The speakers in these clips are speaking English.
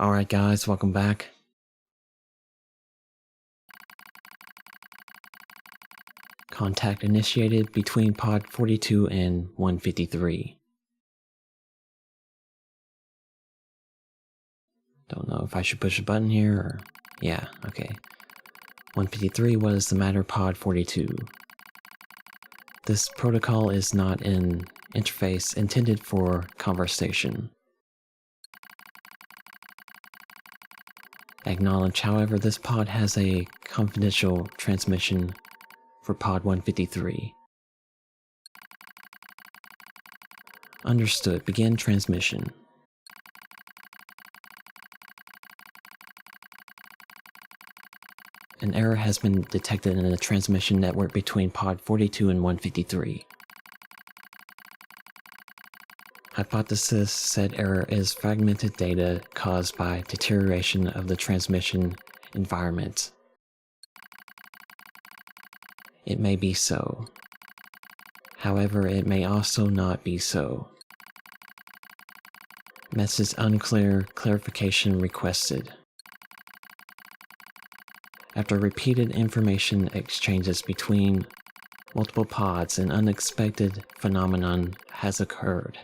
Alright guys, welcome back. Contact initiated between pod 42 and 153. Don't know if I should push a button here or... yeah, okay. 153, what is the matter, pod 42? This protocol is not an interface intended for conversation. Acknowledge, however, this pod has a confidential transmission for pod 153. Understood. Begin transmission. An error has been detected in the transmission network between pod 42 and 153. Hypothesis: said error is fragmented data caused by deterioration of the transmission environment. It may be so. However, it may also not be so. Message unclear, clarification requested. After repeated information exchanges between multiple pods, an unexpected phenomenon has occurred.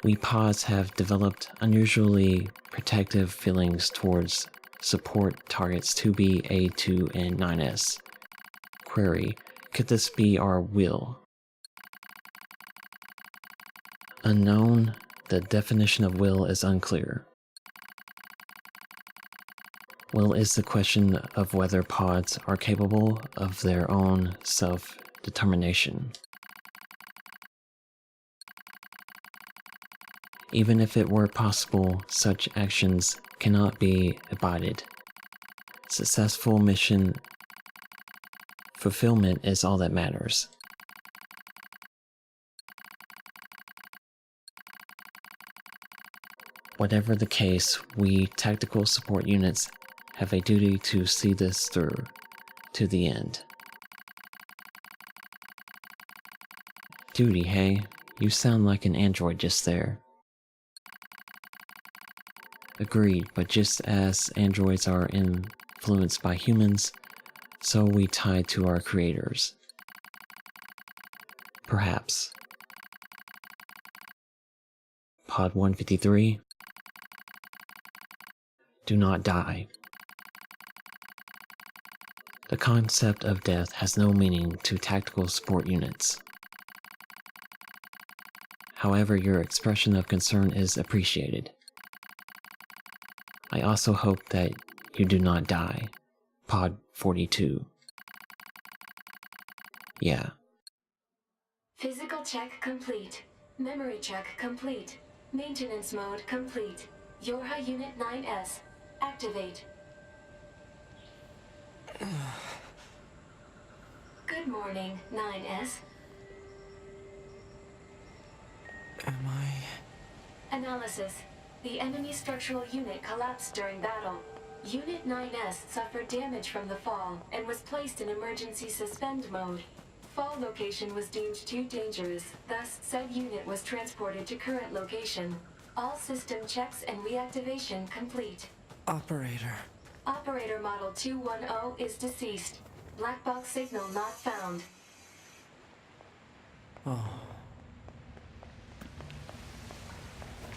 We pods have developed unusually protective feelings towards support targets 2B, A2, and 9S. Query: could this be our will? Unknown. The definition of will is unclear. Will is the question of whether pods are capable of their own self-determination. Even if it were possible, such actions cannot be abided. Successful mission fulfillment is all that matters. Whatever the case, we tactical support units have a duty to see this through to the end. Duty, hey? You sound like an android just there. Agreed, but just as androids are influenced by humans, so are we tied to our creators. Perhaps. Pod 153. Do not die. The concept of death has no meaning to tactical support units. However, your expression of concern is appreciated. I also hope that you do not die. Pod 42. Yeah. Physical check complete. Memory check complete. Maintenance mode complete. Yorha Unit 9S. Activate. Good morning, 9S. Am I... Analysis. The enemy structural unit collapsed during battle. Unit 9S suffered damage from the fall and was placed in emergency suspend mode. Fall location was deemed too dangerous, thus said unit was transported to current location. All system checks and reactivation complete. Operator. Operator model 210 is deceased. Black box signal not found. Oh.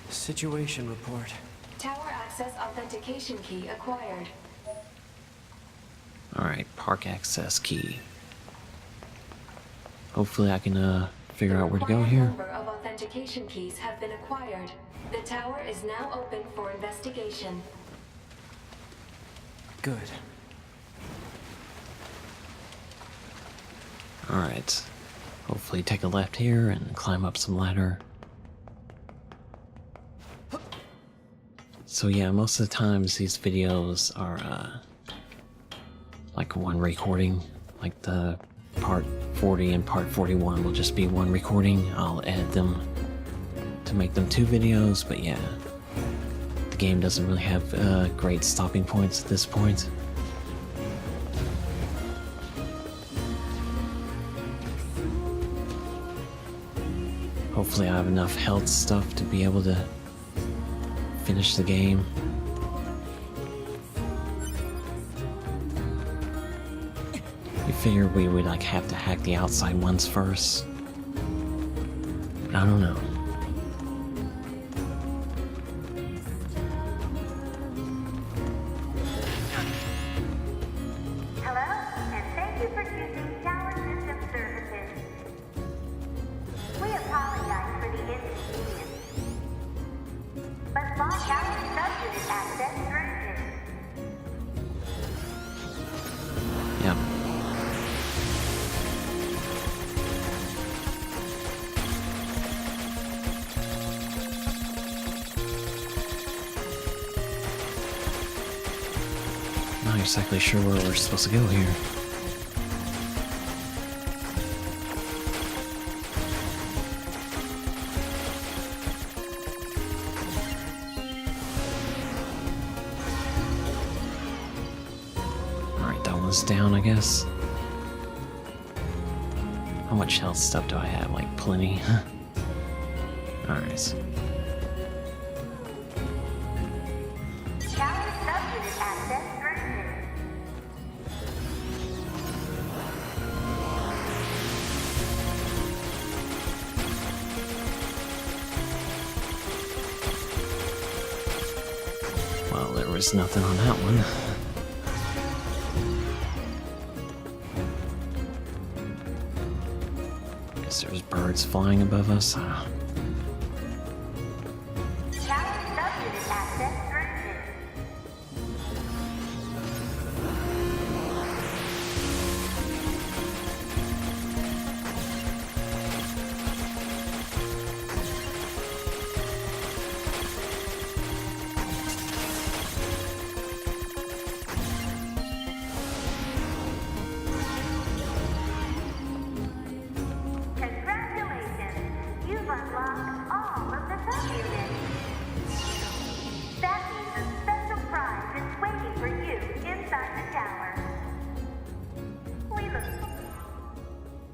Situation report. Tower access authentication key acquired. Alright, park access key. Hopefully I can figure out where to go here. The number of authentication keys have been acquired. The tower is now open for investigation. Good. Alright. Hopefully take a left here and climb up some ladder. So yeah, most of the times these videos are like one recording. Like the part 40 and part 41 will just be one recording. I'll edit them to make them two videos, but yeah. The game doesn't really have great stopping points at this point. Hopefully I have enough health stuff to be able to finish the game. You figured we would like have to hack the outside ones first. But I don't know. Hello, and thank you for choosing Tower System Services. We apologize for the inconvenience, but small tower subunit access granted. Yep. Not exactly sure where we're supposed to go here. Alright, that one's down, I guess. How much health stuff do I have? Like, plenty. Alright. Tower subunit access granted. Well, there was nothing on that one. Guess there's birds flying above us. Tower subunit access granted. Congratulations! You've unlocked all of the subunits. That means a special prize is waiting for you inside the tower. We look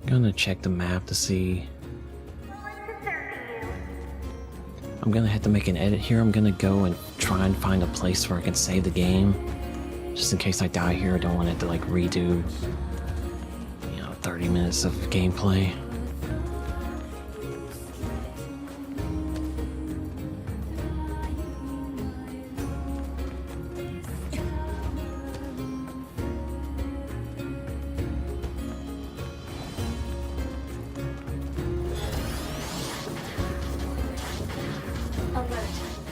Gonna check the map to see. forward to serving you. I'm gonna have to make an edit here. I'm gonna go and try and find a place where I can save the game. Just in case I die here, I don't want it to like redo, 30 minutes of gameplay. Alert.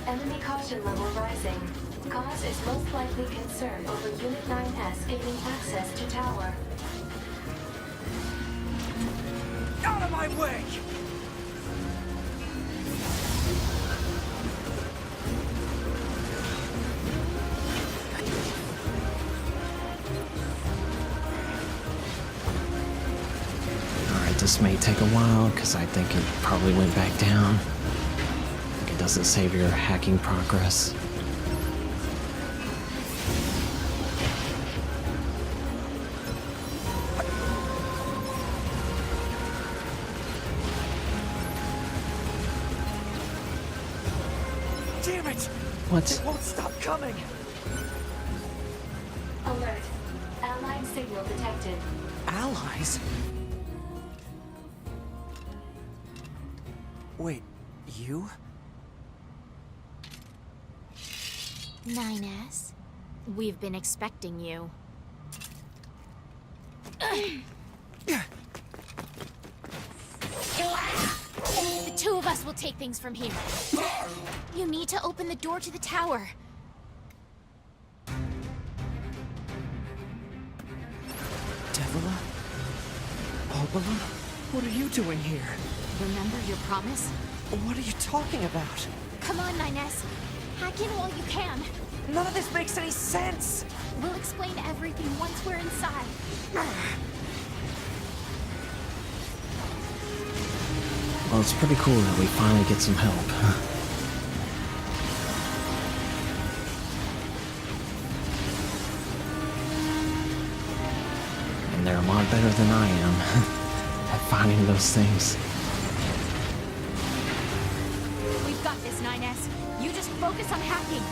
Enemy caution level rising. Cause is most likely concern over Unit 9S gaining access to tower. Out of my way! Alright, this may take a while because I think it probably went back down. It doesn't save your hacking progress. Damn it! What? It won't stop coming! Alert. Allied signal detected. Allies? Wait, you? 9S, we've been expecting you. The two of us will take things from here. You need to open the door to the tower. Devola? Popola? What are you doing here? Remember your promise? What are you talking about? Come on, 9S. Hack in while you can. None of this makes any sense! We'll explain everything once we're inside. Well, it's pretty cool that we finally get some help. And they're a lot better than I am at finding those things. We've We've got this, 9S. You just focus on hacking.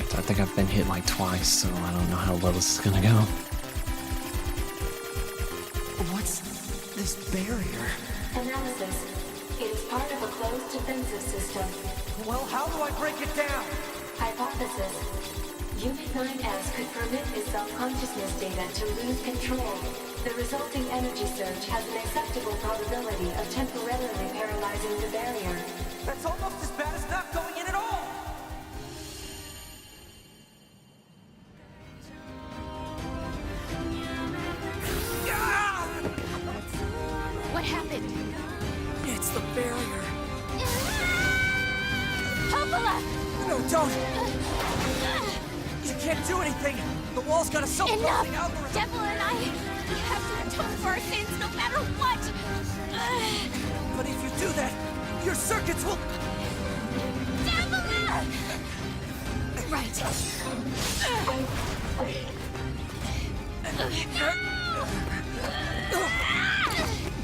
I think I've been hit like twice, so I don't know how well this is gonna go. What's this barrier? Analysis. It is part of a closed defensive system. Well, how do I break it down? Hypothesis. Unit 9S could permit its self-consciousness data to lose control. The resulting energy surge has an acceptable probability of temporarily paralyzing the barrier. That's almost as bad as not going in at all! What happened? It's the barrier. Popola! No, don't! You can't do anything! The wall's got a self-closing Enough! algorithm! Devola and I, we have to atone for our sins no matter what! But if you do that, your circuits will... Devola! Right.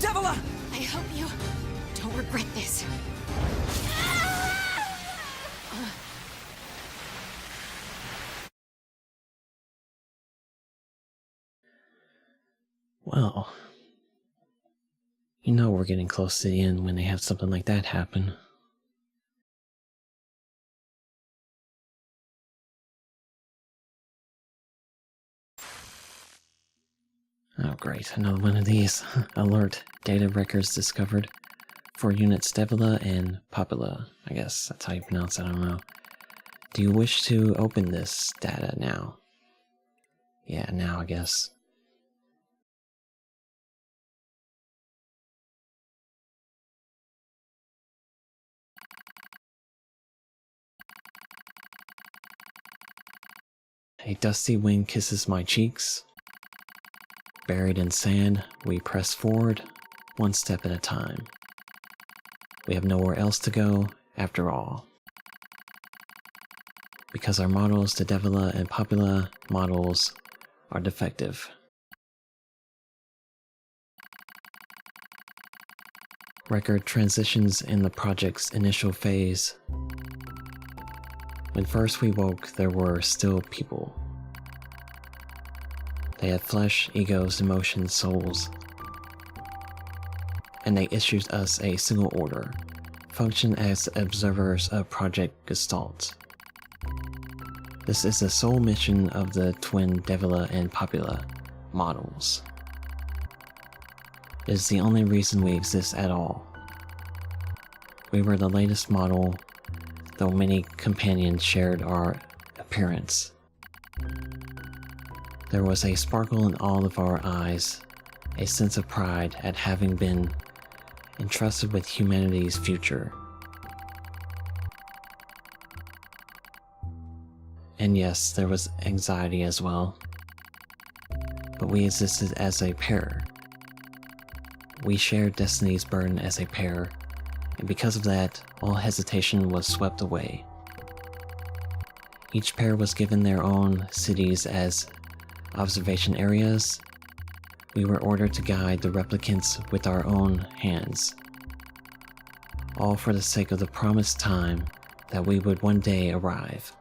Devola! I hope you don't regret this. Well, you know we're getting close to the end when they have something like that happen. Oh great, another one of these. Alert, data records discovered for units Devola and Popola. I guess that's how you pronounce it, I don't know. Do you wish to open this data now? Yeah, now I guess. A dusty wind kisses my cheeks. Buried in sand, we press forward, one step at a time. We have nowhere else to go, after all. Because our models, the Devola and Popola models, are defective. Record transitions in the project's initial phase. When first we woke, there were still people. They had flesh, egos, emotions, souls. And they issued us a single order, function as observers of Project Gestalt. This is the sole mission of the twin Devola and Popola models. It is the only reason we exist at all. We were the latest model, though many companions shared our appearance. There was a sparkle in all of our eyes, a sense of pride at having been entrusted with humanity's future. And yes, there was anxiety as well. But we existed as a pair. We shared destiny's burden as a pair, and because of that, all hesitation was swept away. Each pair was given their own cities as observation areas. We were ordered to guide the replicants with our own hands. All for the sake of the promised time that we would one day arrive.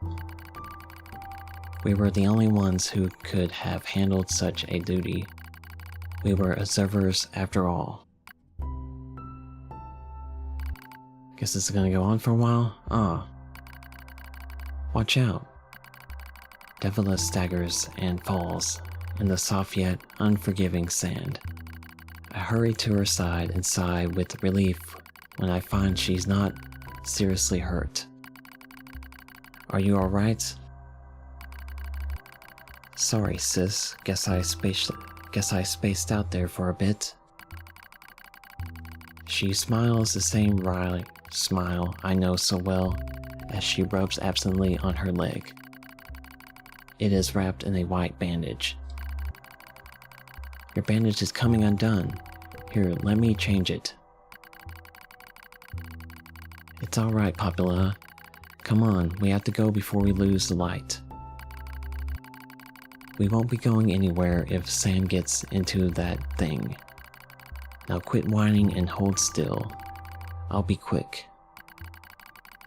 We were the only ones who could have handled such a duty. We were observers after all. Guess this is gonna go on for a while? Watch out. Devola staggers and falls in the soft yet unforgiving sand. I hurry to her side and sigh with relief when I find she's not seriously hurt. Are you alright? Sorry, sis. Guess I spaced out there for a bit. She smiles the same wry smile I know so well as she rubs absently on her leg. It is wrapped in a white bandage. Your bandage is coming undone. Here, let me change it. It's alright, Popola. Come on, we have to go before we lose the light. We won't be going anywhere if Sam gets into that thing. Now quit whining and hold still. I'll be quick.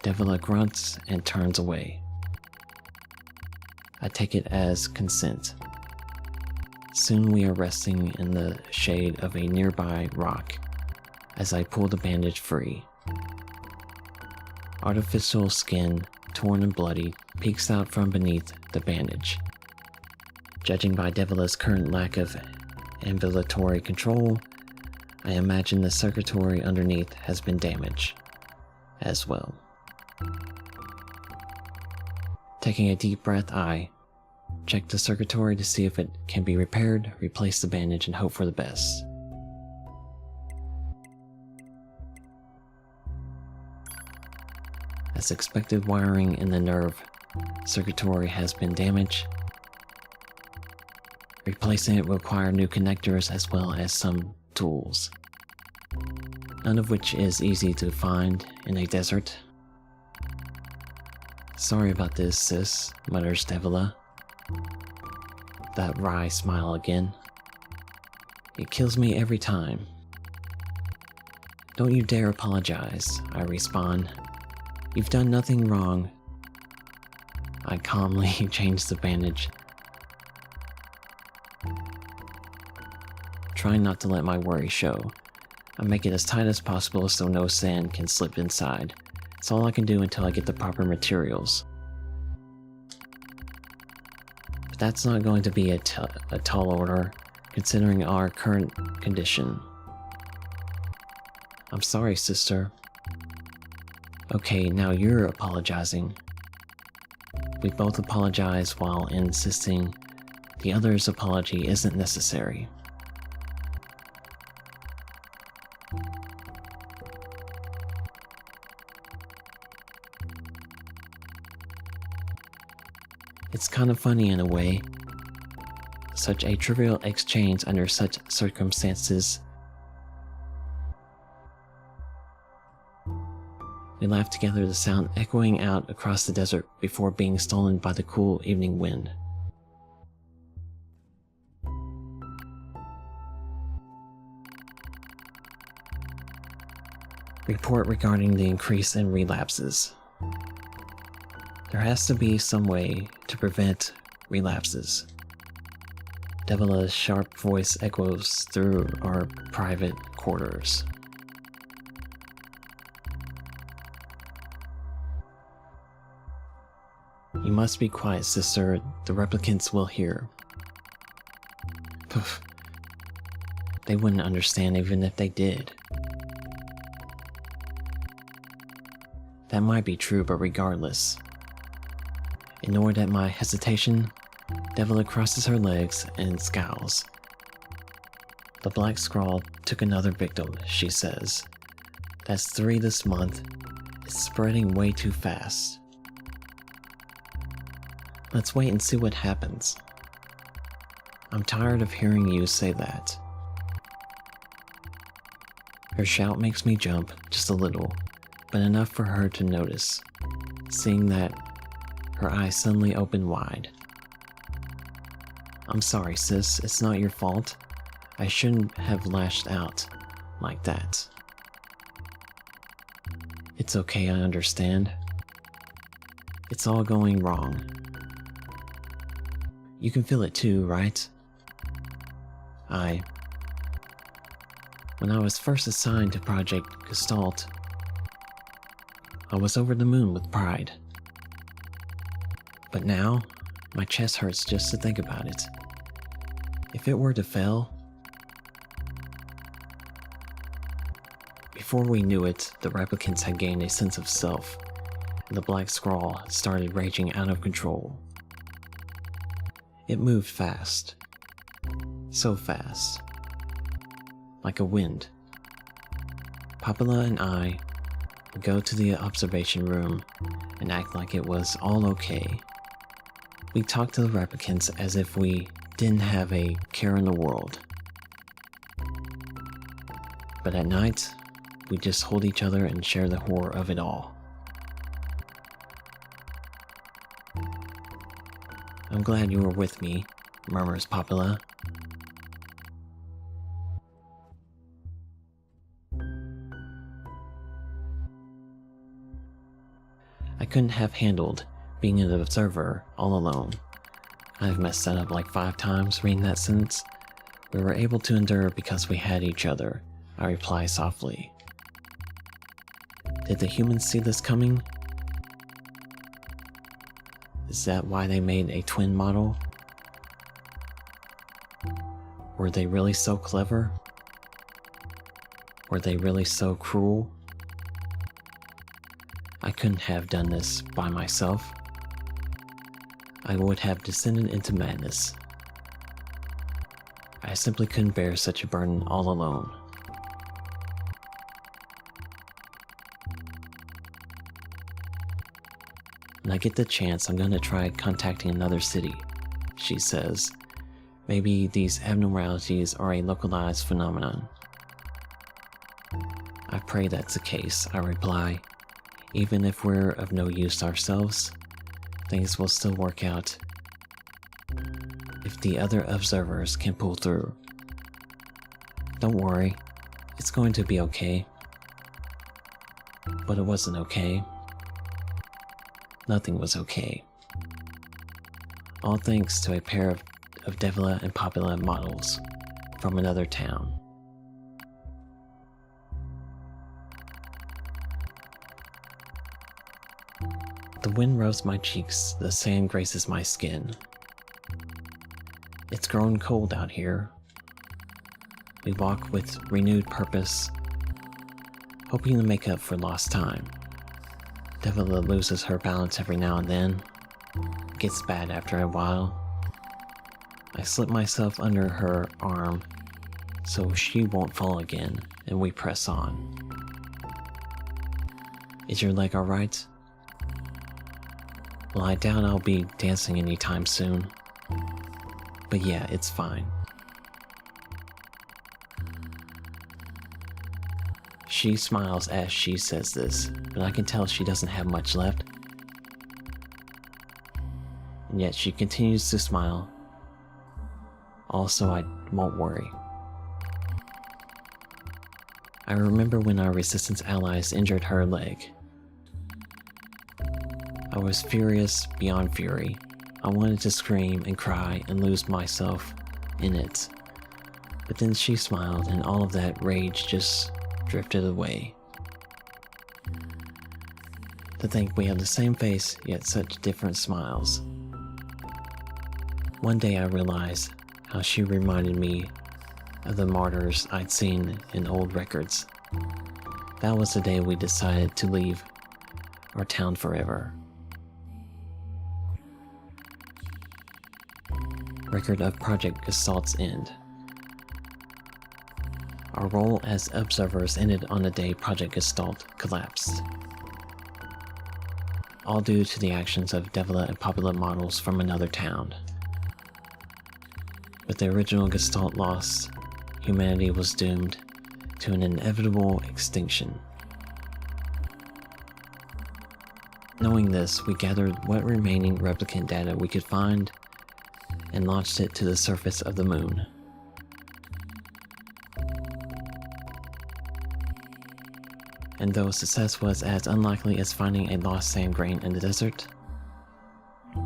Devola grunts and turns away. I take it as consent. Soon we are resting in the shade of a nearby rock as I pull the bandage free. Artificial skin, torn and bloody, peeks out from beneath the bandage. Judging by Devola's current lack of ambulatory control, I imagine the circuitry underneath has been damaged as well. Taking a deep breath, I check the circuitry to see if it can be repaired, replace the bandage, and hope for the best. As expected, wiring in the nerve circuitry has been damaged. Replacing it will require new connectors as well as some tools, none of which is easy to find in a desert. Sorry about this, sis, mutters Devola. That wry smile again. It kills me every time. Don't you dare apologize, I respond. You've done nothing wrong. I calmly change the bandage, trying not to let my worry show. I make it as tight as possible so no sand can slip inside. It's all I can do until I get the proper materials. But that's not going to be a tall order, considering our current condition. I'm sorry, sister. Okay, now you're apologizing. We both apologize while insisting the other's apology isn't necessary. It's kind of funny in a way. Such a trivial exchange under such circumstances. We laugh together, the sound echoing out across the desert before being stolen by the cool evening wind. Report regarding the increase in relapses. There has to be some way to prevent relapses. Devola's sharp voice echoes through our private quarters. You must be quiet, sister. The replicants will hear. Poof. They wouldn't understand even if they did. That might be true, but regardless. Ignored at my hesitation, Devola crosses her legs and scowls. The black scrawl took another victim, she says. That's 3 this month. It's spreading way too fast. Let's wait and see what happens. I'm tired of hearing you say that. Her shout makes me jump just a little, but enough for her to notice, seeing that her eyes suddenly open wide. I'm sorry, sis. It's not your fault. I shouldn't have lashed out like that. It's okay, I understand. It's all going wrong. You can feel it too, right? When I was first assigned to Project Gestalt, I was over the moon with pride. But now, my chest hurts just to think about it. If it were to fail... Before we knew it, the replicants had gained a sense of self, and the black scrawl started raging out of control. It moved fast. So fast. Like a wind. Popola and I would go to the observation room and act like it was all okay. We talked to the replicants as if we didn't have a care in the world. But at night, we just hold each other and share the horror of it all. I'm glad you were with me, murmurs Popola. I couldn't have handled being an observer all alone. I've messed that up like 5 times reading that sentence. We were able to endure because we had each other, I reply softly. Did the humans see this coming? Is that why they made a twin model? Were they really so clever? Were they really so cruel? I couldn't have done this by myself. I would have descended into madness. I simply couldn't bear such a burden all alone. When I get the chance, I'm gonna try contacting another city, she says. Maybe these abnormalities are a localized phenomenon. I pray that's the case, I reply. Even if we're of no use ourselves, things will still work out if the other observers can pull through. Don't worry, it's going to be okay. But it wasn't okay. Nothing was okay. All thanks to a pair of Devola and Popola models from another town. The wind rubs my cheeks, the sand graces my skin. It's grown cold out here. We walk with renewed purpose, hoping to make up for lost time. Devola loses her balance every now and then. It gets bad after a while. I slip myself under her arm so she won't fall again, and we press on. Is your leg alright? Well, I doubt I'll be dancing anytime soon. But yeah, it's fine. She smiles as she says this, but I can tell she doesn't have much left. And yet she continues to smile. Also, I won't worry. I remember when our resistance allies injured her leg. I was furious beyond fury. I wanted to scream and cry and lose myself in it. But then she smiled and all of that rage just drifted away. To think we have the same face, yet such different smiles. One day I realized how she reminded me of the martyrs I'd seen in old records. That was the day we decided to leave our town forever. Record of Project Gestalt's end. Our role as observers ended on the day Project Gestalt collapsed. All due to the actions of Devola and Popola models from another town. With the original Gestalt lost, humanity was doomed to an inevitable extinction. Knowing this, we gathered what remaining replicant data we could find and launched it to the surface of the moon. And though success was as unlikely as finding a lost sand grain in the desert,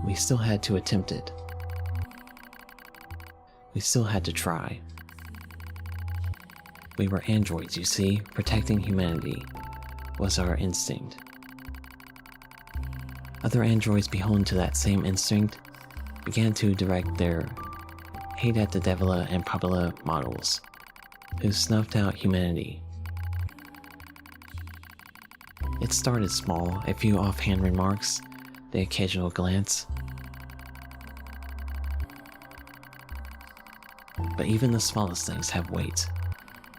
we still had to attempt it. We still had to try. We were androids, you see. Protecting humanity was our instinct. Other androids beholden to that same instinct began to direct their hate at the Devola and Popola models, who snuffed out humanity. It started small, a few offhand remarks, the occasional glance. But even the smallest things have weight,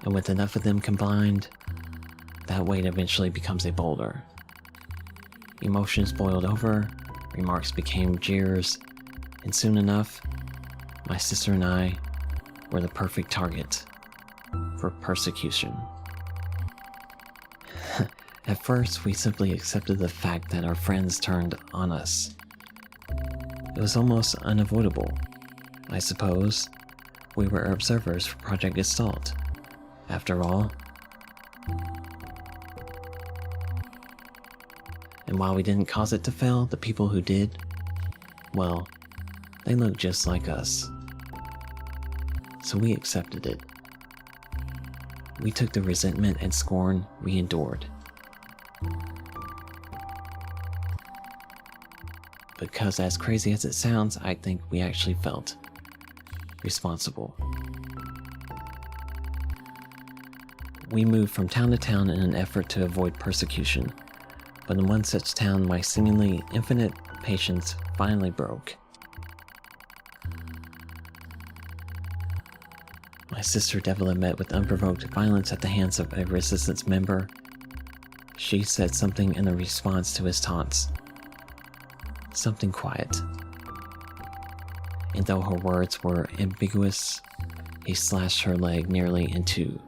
and with enough of them combined, that weight eventually becomes a boulder. Emotions boiled over, remarks became jeers, and soon enough, my sister and I were the perfect target for persecution. At first, we simply accepted the fact that our friends turned on us. It was almost unavoidable, I suppose. We were observers for Project Gestalt, after all. And while we didn't cause it to fail, the people who did, well, they looked just like us. So we accepted it. We took the resentment and scorn we endured. Because as crazy as it sounds, I think we actually felt responsible. We moved from town to town in an effort to avoid persecution, but in one such town my seemingly infinite patience finally broke. My sister Devola met with unprovoked violence at the hands of a resistance member. She said something in response to his taunts. Something quiet. And though her words were ambiguous, he slashed her leg nearly in two.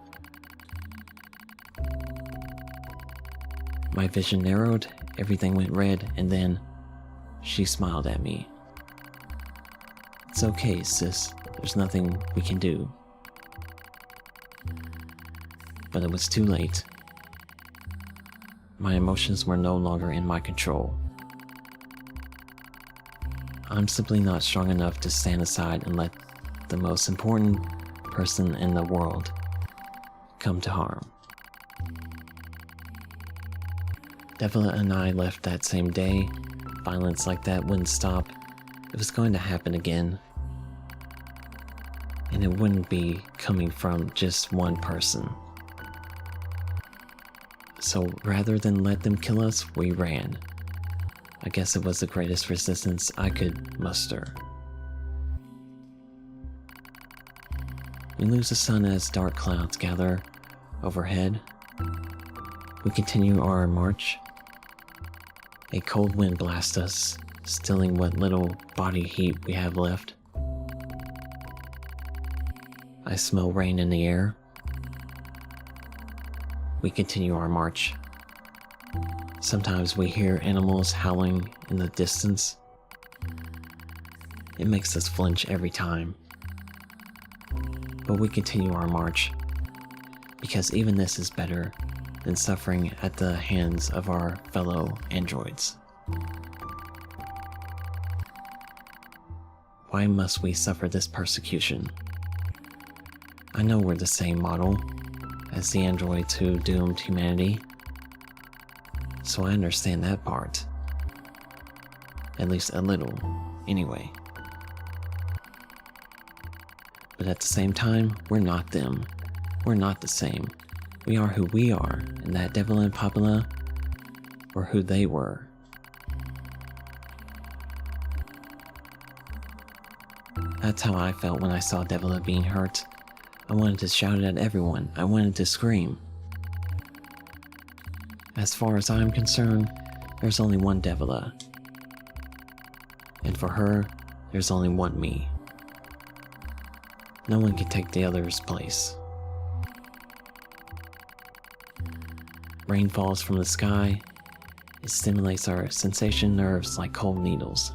My vision narrowed, everything went red, and then she smiled at me. "It's okay, sis. There's nothing we can do." But it was too late. My emotions were no longer in my control. I'm simply not strong enough to stand aside and let the most important person in the world come to harm. Devola and I left that same day. Violence like that wouldn't stop. It was going to happen again. And it wouldn't be coming from just one person. So rather than let them kill us, we ran. I guess it was the greatest resistance I could muster. We lose the sun as dark clouds gather overhead. We continue our march. A cold wind blasts us, stilling what little body heat we have left. I smell rain in the air. We continue our march. Sometimes we hear animals howling in the distance. It makes us flinch every time. But we continue our march, because even this is better than suffering at the hands of our fellow androids. Why must we suffer this persecution? I know we're the same model as the androids who doomed humanity, so I understand that part. At least a little, anyway. But at the same time, we're not them. We're not the same. We are who we are, and that Devola and Popola were who they were. That's how I felt when I saw Devola being hurt. I wanted to shout it at everyone. I wanted to scream. As far as I'm concerned, there's only one Devola. And for her, there's only one me. No one can take the other's place. Rain falls from the sky. It stimulates our sensation nerves like cold needles.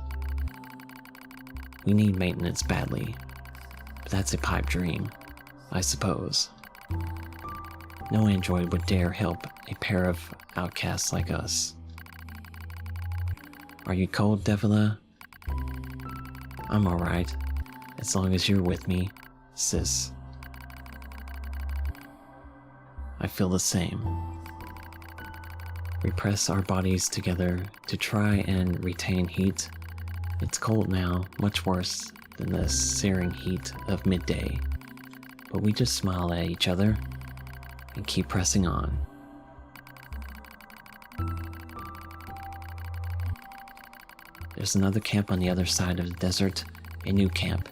We need maintenance badly, but that's a pipe dream, I suppose. No android would dare help a pair of outcasts like us. Are you cold, Devola? I'm alright, as long as you're with me, sis. I feel the same. We press our bodies together to try and retain heat. It's cold now, much worse than the searing heat of midday. But we just smile at each other and keep pressing on. There's another camp on the other side of the desert, a new camp.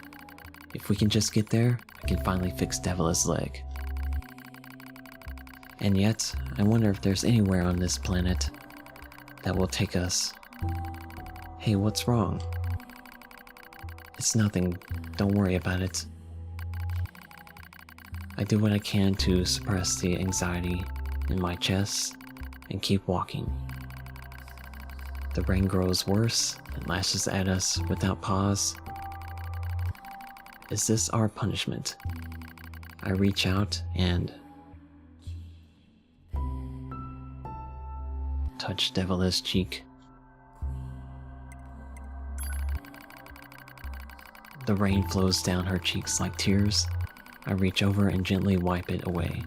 If we can just get there, I I can finally fix Devola's leg. And yet, I wonder if there's anywhere on this planet that will take us. Hey, what's wrong? It's nothing. Don't worry about it. I do what I can to suppress the anxiety in my chest and keep walking. The rain grows worse and lashes at us without pause. Is this our punishment? I reach out and touch Devola's cheek. The rain flows down her cheeks like tears. I reach over and gently wipe it away.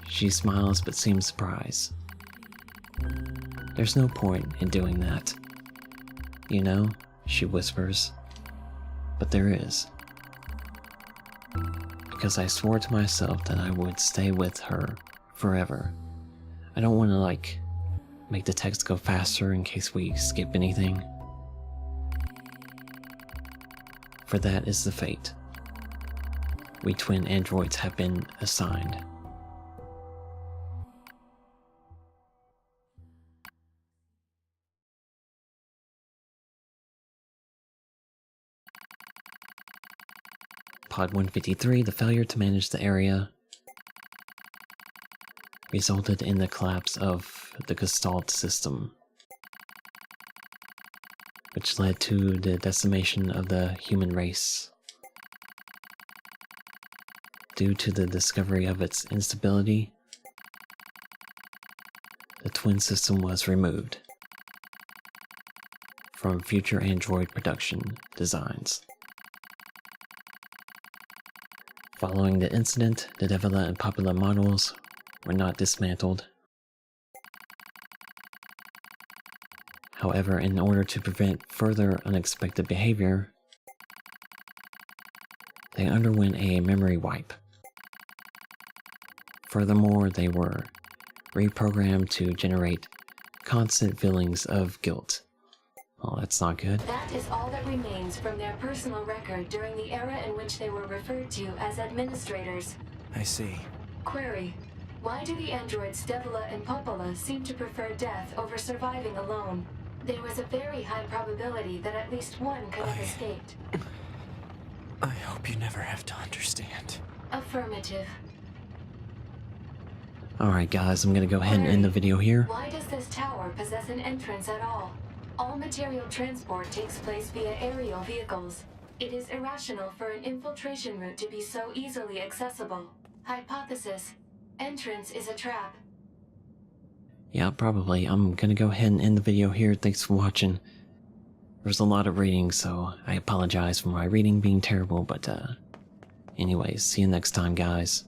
She smiles but seems surprised. There's no point in doing that. You know, she whispers. But there is. Because I swore to myself that I would stay with her forever. I don't want to, make the text go faster in case we skip anything. For that is the fate. We twin androids have been assigned. Pod 153, the failure to manage the area resulted in the collapse of the Gestalt system, which led to the decimation of the human race. Due to the discovery of its instability, the twin system was removed from future android production designs. Following the incident, the Devola and Popola models were not dismantled. However, in order to prevent further unexpected behavior, they underwent a memory wipe. Furthermore, they were reprogrammed to generate constant feelings of guilt. Well, that's not good. That is all that remains from their personal record during the era in which they were referred to as administrators. I see. Query: why do the androids Devola and Popola seem to prefer death over surviving alone? There was a very high probability that at least one could have escaped. I hope you never have to understand. Affirmative. Alright guys, I'm gonna go ahead and end the video here. Why does this tower possess an entrance at all? All material transport takes place via aerial vehicles. It is irrational for an infiltration route to be so easily accessible. Hypothesis: entrance is a trap. Yeah, probably. I'm gonna go ahead and end the video here. Thanks for watching. There's a lot of reading, so I apologize for my reading being terrible, but anyways, see you next time, guys.